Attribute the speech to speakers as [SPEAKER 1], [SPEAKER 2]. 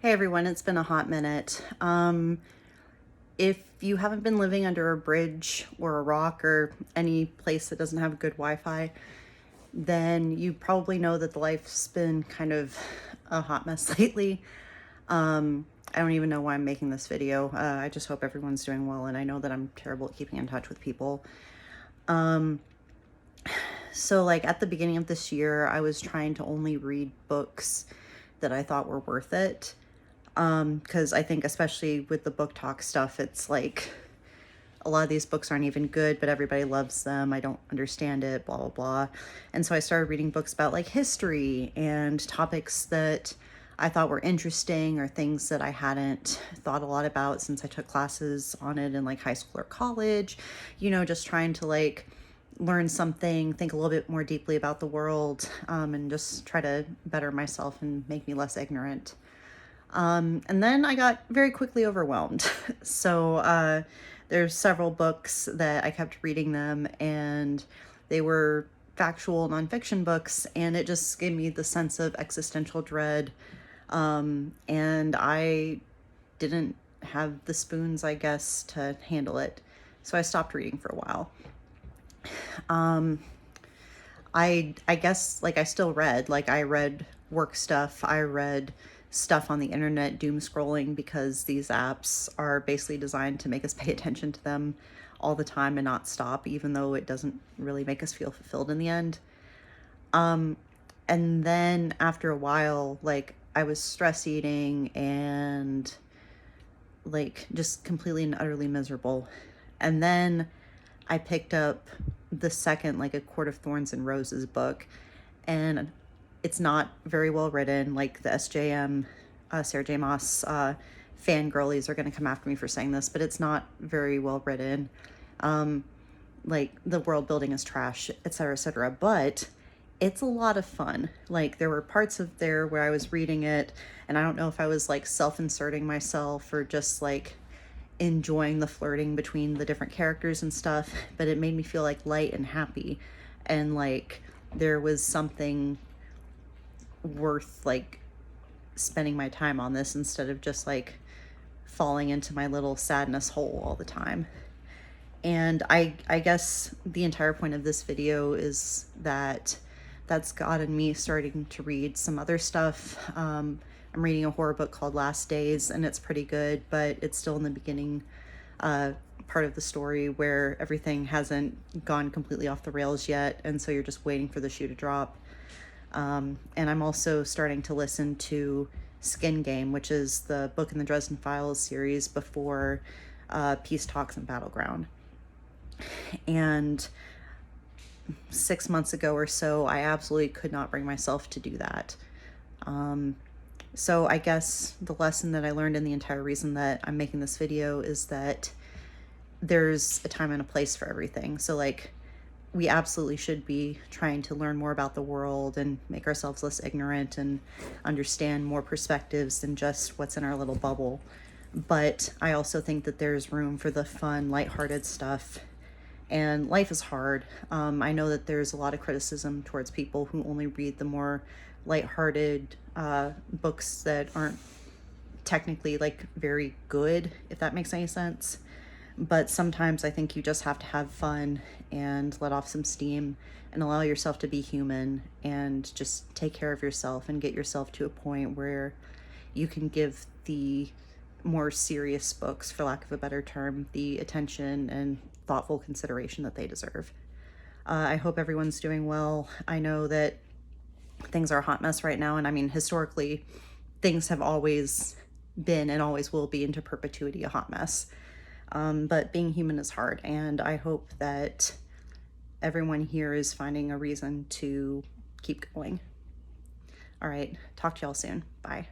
[SPEAKER 1] Hey everyone, it's been a hot minute. If you haven't been living under a bridge or a rock or any place that doesn't have good Wi-Fi, then you probably know that the life's been kind of a hot mess lately. I don't even know why I'm making this video. I just hope everyone's doing well, and I know that I'm terrible at keeping in touch with people. So like at the beginning of this year, I was trying to only read books that I thought were worth it. Because I think especially with the book talk stuff, it's like a lot of these books aren't even good, but everybody loves them. I don't understand it, blah, blah, blah. And so I started reading books about like history and topics that I thought were interesting or things that I hadn't thought a lot about since I took classes on it in like high school or college, just trying to like learn something, think a little bit more deeply about the world, and just try to better myself and make me less ignorant. And then I got very quickly overwhelmed. So there's several books that I kept reading them, and they were factual nonfiction books, and it just gave me the sense of existential dread. And I didn't have the spoons, I guess, to handle it. So I stopped reading for a while. I guess like I still read, like I read work stuff, I read stuff on the internet doom scrolling because these apps are basically designed to make us pay attention to them all the time and not stop, even though it doesn't really make us feel fulfilled in the end. And then after a while, like I was stress eating and like just completely and utterly miserable. And then I picked up the second, like A Court of Thorns and Roses book, and it's not very well written. Like the SJM, Sarah J. Maas fangirlies are going to come after me for saying this, but it's not very well written. Like the world building is trash, etc., etc. But it's a lot of fun. Like there were parts of there where I was reading it, and I don't know if I was like self-inserting myself or just like enjoying the flirting between the different characters and stuff, but it made me feel like light and happy, and like there was something worth like spending my time on this instead of just like falling into my little sadness hole all the time. And I guess the entire point of this video is that that's gotten me starting to read some other stuff. I'm reading a horror book called Last Days, and it's pretty good, but it's still in the beginning part of the story where everything hasn't gone completely off the rails yet, and so you're just waiting for the shoe to drop. And I'm also starting to listen to Skin Game, which is the Book in the Dresden Files series before Peace Talks and Battleground. And 6 months ago or so, I absolutely could not bring myself to do that. So I guess the lesson that I learned and the entire reason that I'm making this video is that there's a time and a place for everything. So like we absolutely should be trying to learn more about the world and make ourselves less ignorant and understand more perspectives than just what's in our little bubble. But I also think that there's room for the fun, lighthearted stuff. And life is hard. I know that there's a lot of criticism towards people who only read the more lighthearted books that aren't technically like very good, if that makes any sense. But sometimes I think you just have to have fun and let off some steam and allow yourself to be human and just take care of yourself and get yourself to a point where you can give the more serious books, for lack of a better term, the attention and thoughtful consideration that they deserve. I hope everyone's doing well. I know that things are a hot mess right now, and I mean, historically, things have always been and always will be into perpetuity a hot mess. But being human is hard, and I hope that everyone here is finding a reason to keep going. All right, talk to y'all soon. Bye.